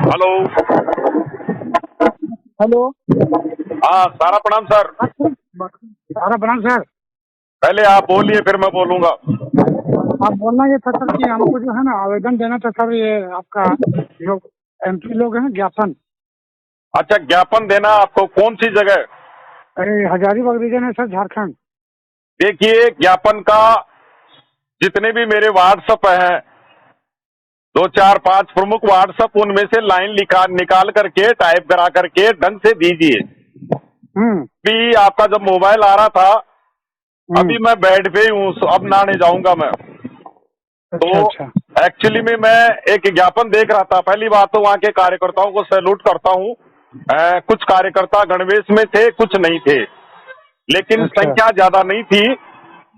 Hello. Hello. हाँ सारा प्रणाम सर। सारा प्रणाम सर। पहले आप बोलिए फिर मैं बोलूंगा। आप बोलना ये था सर कि हमको जो है ना आवेदन देना था सर, ये आपका जो एमपी लोग हैं ज्ञापन। अच्छा, ज्ञापन देना आपको कौन सी जगह? अरे हजारीबाग रीजन है सर, झारखंड। देखिए, ज्ञापन का जितने भी मेरे व्हाट्सएप हैं, 2 4 5 प्रमुख व्हाट्सएप, उनमें से लाइन निकाल करके टाइप करा करके ढंग से दीजिए। हम्म। अभी आपका जब मोबाइल आ रहा था, अभी मैं बेड पे ही हूँ, अब नहाने जाऊंगा मैं। तो अच्छा अच्छा। एक्चुअली में मैं एक ज्ञापन देख रहा था। पहली बात तो वहाँ के कार्यकर्ताओं को सैल्यूट करता हूँ। कुछ कार्यकर्ता गणवेश में थे, कुछ नहीं थे, लेकिन अच्छा। संख्या ज्यादा नहीं थी।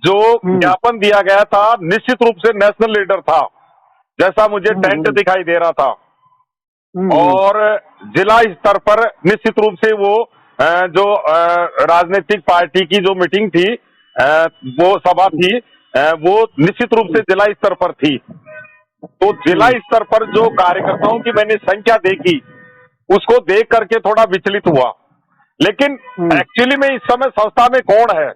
जो हम्म ज्ञापन दिया गया था निश्चित रूप से नेशनल लीडर था, जैसा मुझे हम्म टेंट हम्म दिखाई दे रहा था। हम्म और जिला स्तर पर निश्चित रूप से वो जो राजनीतिक पार्टी की जो मीटिंग थी, वो सभा थी, वो निश्चित रूप से जिला स्तर पर थी। तो जिला स्तर पर जो कार्यकर्ताओं की मैंने संख्या देखी, उसको देख करके थोड़ा विचलित हुआ। लेकिन हम्म एक्चुअली में इस समय संस्था में कौन है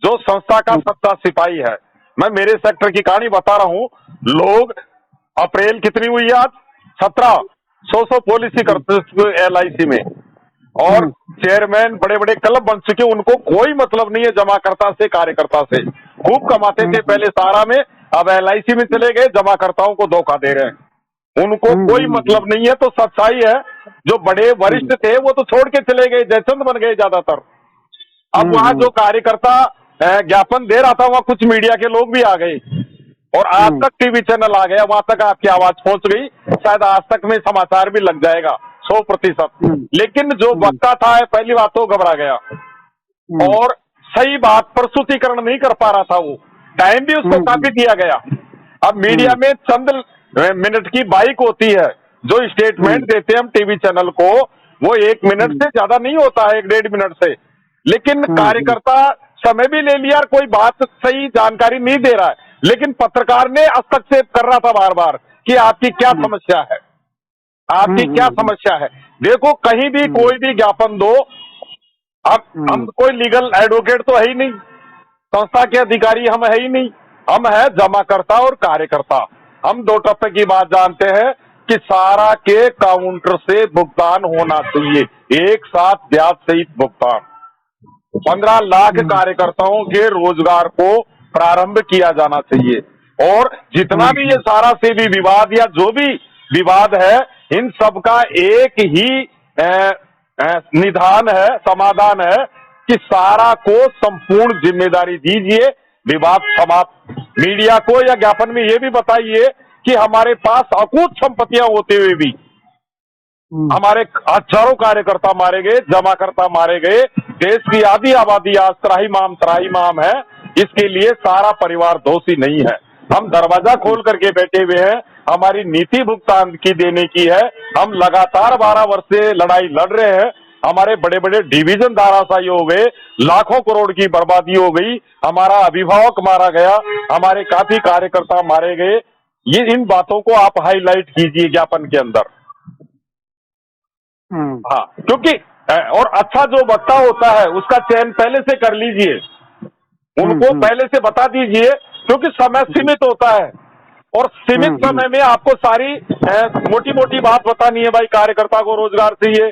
जो संस्था का हम्म सच्चा सिपाही है? मैं मेरे सेक्टर की कहानी बता रहा हूँ। लोग अप्रैल कितनी हुई आज? 1700 पॉलिसी करते LIC में, और हम्म चेयरमैन बड़े बड़े क्लब बन चुके। उनको कोई मतलब नहीं है जमाकर्ता से, कार्यकर्ता से। खूब कमाते थे पहले सारा में, अब LIC में चले गए, जमाकर्ताओं को धोखा दे रहे हैं। उनको कोई मतलब नहीं है। तो सच्चाई है, जो बड़े वरिष्ठ थे वो तो छोड़ के चले गए, जयचंद बन गए ज्यादातर। अब वहां जो कार्यकर्ता ज्ञापन दे रहा था, वहां कुछ मीडिया के लोग भी आ गए, और आज तक टीवी चैनल आ गया, वहां तक आपकी आवाज पहुंच गई। शायद आज तक में समाचार भी लग जाएगा 100%। लेकिन जो वक्ता था, पहली बात तो घबरा गया, और सही बात प्रस्तुतिकरण नहीं कर पा रहा था। वो टाइम भी उसको काफी दिया गया। अब मीडिया में चंद मिनट की बाइक होती है, जो स्टेटमेंट देते हैं हम टीवी चैनल को, वो 1 मिनट से ज्यादा नहीं होता है, 1 1.5 मिनट से। लेकिन कार्यकर्ता समय भी ले लिया, कोई बात सही जानकारी नहीं दे रहा है, लेकिन पत्रकार ने हस्तक्षेप कर रहा था बार बार कि आपकी क्या समस्या है, आपकी क्या समस्या है। देखो, कहीं भी कोई भी ज्ञापन दो, अब हम कोई लीगल एडवोकेट तो है ही नहीं, संस्था के अधिकारी हम है ही नहीं। हम है जमाकर्ता और कार्यकर्ता। हम दो टप्पे की बात जानते हैं कि सारा के काउंटर से भुगतान होना चाहिए, एक साथ ब्याज सहित भुगतान। 15 लाख कार्यकर्ताओं के रोजगार को प्रारंभ किया जाना चाहिए। और जितना भी ये सारा से भी विवाद या जो भी विवाद है, इन सब का एक ही निदान है, समाधान है कि सारा को संपूर्ण जिम्मेदारी दीजिए, विवाद समाप्त। मीडिया को या ज्ञापन में ये भी बताइए कि हमारे पास अकूत संपत्तियां होते हुए भी हमारे हजारों कार्यकर्ता मारे गए, जमाकर्ता मारे गए। देश की आधी आबादी आज त्राही माम है। इसके लिए सारा परिवार दोषी नहीं है। हम दरवाजा खोल करके बैठे हुए हैं। हमारी नीति भुगतान की देने की है। हम लगातार 12 वर्ष से लड़ाई लड़ रहे हैं। हमारे बड़े बड़े डिवीजन धाराशायी हो गए, लाखों करोड़ की बर्बादी हो गई, हमारा अभिभावक मारा गया, हमारे काफी कार्यकर्ता मारे गए। ये इन बातों को आप हाईलाइट कीजिए ज्ञापन के अंदर। हाँ, क्योंकि और अच्छा जो वक्ता होता है उसका चयन पहले से कर लीजिए, उनको पहले से बता दीजिए, क्योंकि समय सीमित होता है, और सीमित समय में आपको सारी मोटी मोटी बात बतानी है। भाई, कार्यकर्ता को रोजगार चाहिए,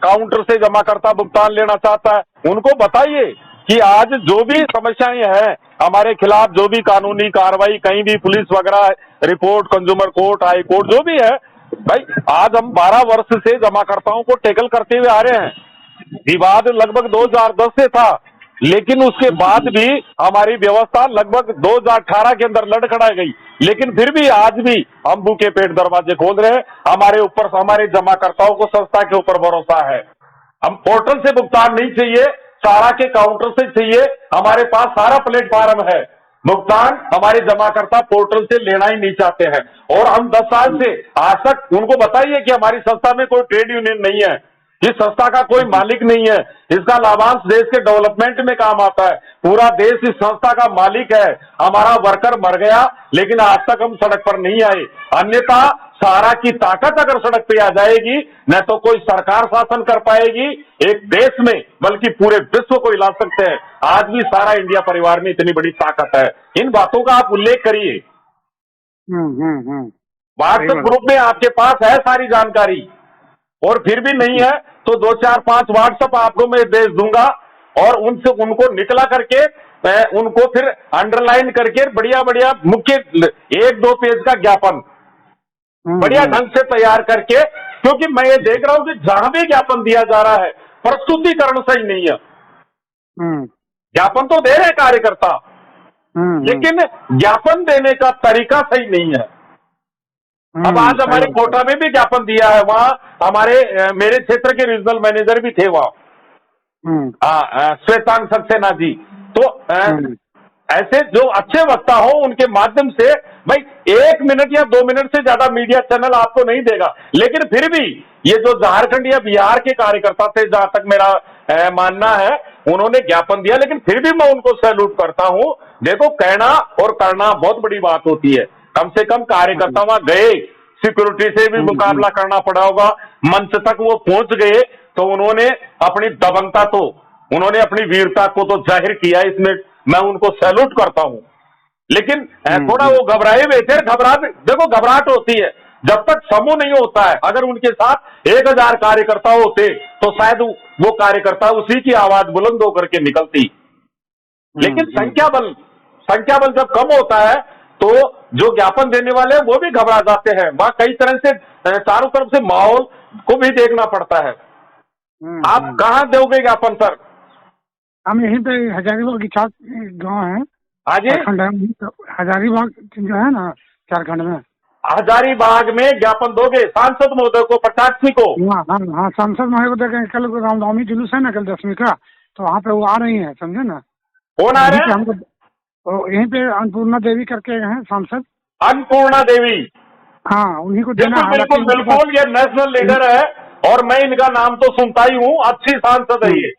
काउंटर से जमाकर्ता भुगतान लेना चाहता है, उनको बताइए कि आज जो भी समस्याएं हैं हमारे खिलाफ, जो भी कानूनी कार्रवाई, कहीं भी पुलिस वगैरह report, consumer court, high court, जो भी है, भाई आज हम 12 वर्ष से जमाकर्ताओं को टैकल करते हुए आ रहे हैं। विवाद लगभग 2010 से था, लेकिन उसके बाद भी हमारी व्यवस्था लगभग 2018 के अंदर लड़खड़ाई गई, लेकिन फिर भी आज भी हम भूखे पेट दरवाजे खोल रहे हैं। हमारे ऊपर, हमारे जमाकर्ताओं को संस्था के ऊपर भरोसा है। हम पोर्टल से भुगतान नहीं चाहिए, सारा के काउंटर से चाहिए। हमारे पास सारा प्लेटफॉर्म है, भुगतान हमारे जमाकर्ता पोर्टल से लेना ही नहीं चाहते हैं। और हम 10 साल से आज तक उनको बताइए कि हमारी संस्था में कोई ट्रेड यूनियन नहीं है, इस संस्था का कोई मालिक नहीं है, इसका लाभांश देश के डेवलपमेंट में काम आता है, पूरा देश इस संस्था का मालिक है। हमारा वर्कर मर गया लेकिन आज तक हम सड़क पर नहीं आए, अन्यथा सहारा की ताकत अगर सड़क पे आ जाएगी न तो कोई सरकार शासन कर पाएगी एक देश में, बल्कि पूरे विश्व को हिला सकते हैं। आज भी सारा इंडिया परिवार में इतनी बड़ी ताकत है, इन बातों का आप उल्लेख करिए। व्हाट्सएप ग्रुप में आपके पास है सारी जानकारी, और फिर भी नहीं है तो 2 4 5 व्हाट्सएप आपको मैं भेज दूंगा, और उनसे उनको निकला करके उनको फिर अंडरलाइन करके बढ़िया बढ़िया मुख्य 1-2 पेज का ज्ञापन बढ़िया ढंग से तैयार करके, क्योंकि मैं ये देख रहा हूं कि जहां भी ज्ञापन दिया जा रहा है प्रस्तुतिकरण सही नहीं है। ज्ञापन तो दे रहे कार्यकर्ता, लेकिन ज्ञापन देने का तरीका सही नहीं है। अब आज हमारे कोटा में भी ज्ञापन दिया है, वहां हमारे मेरे क्षेत्र के रीजनल मैनेजर भी थे वहां, श्वेतांग सक्सेना जी। तो ऐसे जो अच्छे वक्ता हो उनके माध्यम से, भाई 1 मिनट या 2 मिनट से ज्यादा मीडिया चैनल आपको नहीं देगा, लेकिन फिर भी ये जो झारखंड या बिहार के कार्यकर्ता थे, जहां तक मेरा मानना है, उन्होंने ज्ञापन दिया, लेकिन फिर भी मैं उनको सैल्यूट करता हूं। देखो, कहना और करना बहुत बड़ी बात होती है। कम से कम कार्यकर्ता वहां गए, सिक्योरिटी से भी मुकाबला करना पड़ा होगा, मंच तक वो पहुंच गए, तो उन्होंने अपनी दबंगता तो, उन्होंने अपनी वीरता को तो जाहिर किया, इसमें मैं उनको सैल्यूट करता हूं। लेकिन थोड़ा वो घबराए हुए थे। देखो, घबराहट होती है जब तक समूह नहीं होता है। अगर उनके साथ 1000 कार्यकर्ता होते तो शायद वो कार्यकर्ता उसी की आवाज बुलंद होकर के निकलती, लेकिन संख्या बल जब कम होता है तो जो ज्ञापन देने वाले हैं वो भी घबरा जाते हैं। वहां कई तरह से चारों तरफ से माहौल को भी देखना पड़ता है। आप कहाँ दोगे ज्ञापन सर? हम यहीं पे हजारीबाग गांव है, झारखंड है, हजारीबाग जो है ना झारखंड में, हजारीबाग में ज्ञापन दोगे सांसद महोदय को, 85 को? हाँ, सांसद महोदय को देखें। कल रामनवमी जुलूस है ना, कल 10वीं का, तो वहाँ पे वो आ रही है, समझे ना। कौन आ रहे हैं? हमको यहीं पे अन्नपूर्णा देवी करके हैं सांसद, अन्नपूर्णा देवी। हाँ, उन्हीं को देना। बिल्कुल ये नेशनल लीडर है और मैं इनका नाम तो सुनता ही हूँ, अच्छी सांसद है ये।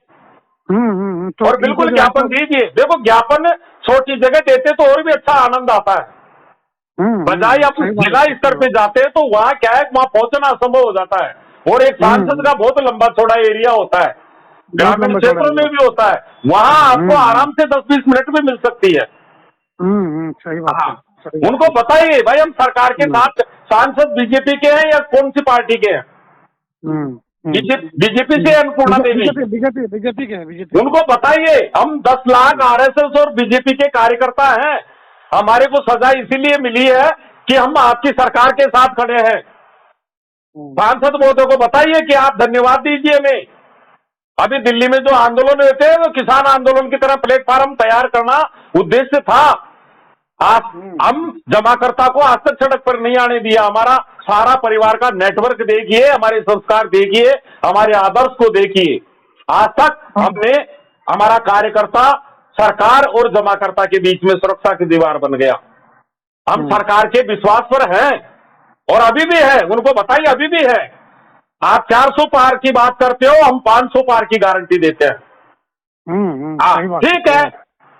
तो और बिल्कुल ज्ञापन दीजिए। देखो, ज्ञापन छोटी जगह देते तो और भी अच्छा आनंद आता है। बजाय आप जिला स्तर पे जाते हैं तो वहाँ क्या है, वहाँ पहुंचना असंभव हो जाता है, और एक सांसद का बहुत लंबा चौड़ा एरिया होता है, ग्रामीण क्षेत्रों में भी होता है, वहाँ आपको आराम से 10-20 मिनट में मिल सकती है। सही बात है। उनको बताइए भाई, हम सरकार के साथ, सांसद बीजेपी के हैं या कौन सी पार्टी के हैं? बीजेपी से अन्नपूर्णा देवी, बीजेपी के हैं, बीजेपी। उनको बताइए हम 10 लाख आरएसएस और बीजेपी के कार्यकर्ता हैं, हमारे को सजा इसीलिए मिली है कि हम आपकी सरकार के साथ खड़े हैं। सांसद महोदय को बताइए कि आप धन्यवाद दीजिए हमें। अभी दिल्ली में जो आंदोलन होते हैं वो किसान आंदोलन की तरह प्लेटफार्म तैयार करना उद्देश्य था। आप हम जमाकर्ता को आज तक सड़क पर नहीं आने दिया। हमारा सारा परिवार का नेटवर्क देखिए, हमारे संस्कार देखिए, हमारे आदर्श को देखिए। आज तक हमने, हमारा कार्यकर्ता सरकार और जमाकर्ता के बीच में सुरक्षा की दीवार बन गया। हम सरकार के विश्वास पर हैं और अभी भी है। उनको बताइए, अभी भी है। आप 400 पार की बात करते हो, हम 500 पार की गारंटी देते हैं। ठीक है,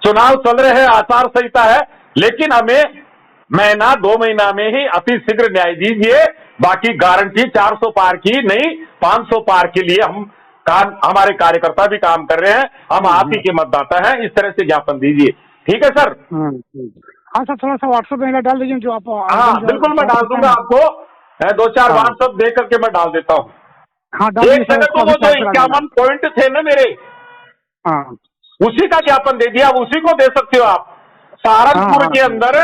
चुनाव चल रहे हैं, आचार संहिता है, लेकिन हमें महीना 2 महीना में ही अति शीघ्र न्याय दीजिए। बाकी गारंटी 400 पार की नहीं, 500 पार के लिए हम हमारे कार्यकर्ता भी काम कर रहे हैं। हम आप ही के मतदाता हैं, इस तरह से ज्ञापन दीजिए। ठीक है सर? हाँ सर, थोड़ा सा व्हाट्सएप में डाल दीजिए जो आप। हाँ बिल्कुल, मैं डाल दूंगा आपको। 2-4 व्हाट्सएप दे करके मैं डाल देता हूँ। हाँ, एक जगह तो वो जो 51 पॉइंट थे ना मेरे, उसी का ज्ञापन दे दिया, उसी को दे सकते हो आप। सहारनपुर के अंदर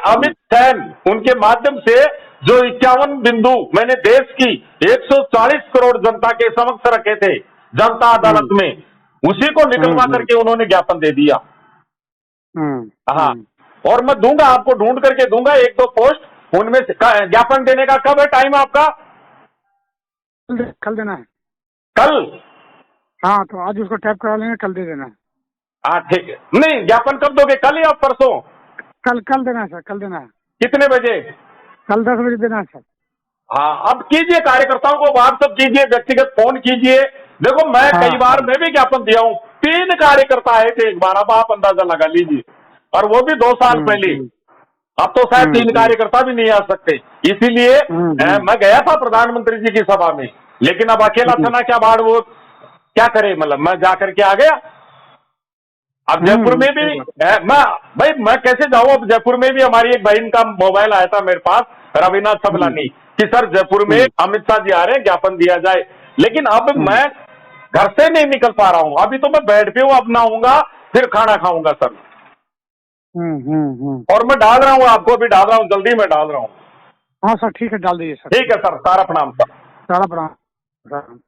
अमित सैन, उनके माध्यम से जो 51 बिंदु मैंने देश की 140 करोड़ जनता के समक्ष रखे थे जनता अदालत में, उसी को निकलवा करके उन्होंने ज्ञापन दे दिया। हाँ, और मैं दूंगा आपको, ढूंढ करके दूंगा 1-2 पोस्ट उनमें से। ज्ञापन देने का कब है टाइम आपका? कल देना है। कल? हाँ, तो आज उसको टैप करा लेंगे, कल दे देना है। हाँ ठीक है। नहीं, ज्ञापन कब दोगे, कल या परसों? कल देना है सर, कल देना है। कितने बजे? कल 10 बजे देना है सर। हाँ, अब कीजिए, कार्यकर्ताओं को व्हाट्सएप कीजिए, व्यक्तिगत फोन कीजिए। देखो मैं हाँ, कई बार मैं भी ज्ञापन दिया हूँ, 3 कार्यकर्ता आए थे एक बार, अब आप अंदाजा लगा लीजिए, और वो भी 2 साल पहले। अब तो शायद 3 कार्यकर्ता भी नहीं आ सकते। इसीलिए मैं गया था प्रधानमंत्री जी की सभा में, लेकिन अब अकेला था ना, क्या बाढ़, वो क्या करे, मतलब मैं जाकर के आ गया। अब जयपुर में भी मैं कैसे जाऊं, अब जयपुर में भी हमारी एक बहन का मोबाइल आया था मेरे पास, रवीना सबलानी, कि सर जयपुर में अमित शाह जी आ रहे हैं, ज्ञापन दिया जाए। लेकिन अब मैं घर से नहीं निकल पा रहा हूं, अभी तो मैं बेड पे हूं, अब नहाऊंगा फिर खाना खाऊंगा सर। और मैं डाल रहा हूँ, आपको भी डाल रहा हूँ, जल्दी मैं डाल रहा हूँ। हाँ सर, ठीक है, डाल दीजिए सर। ठीक है सर, सारा प्रणाम सर। सारा प्रणाम।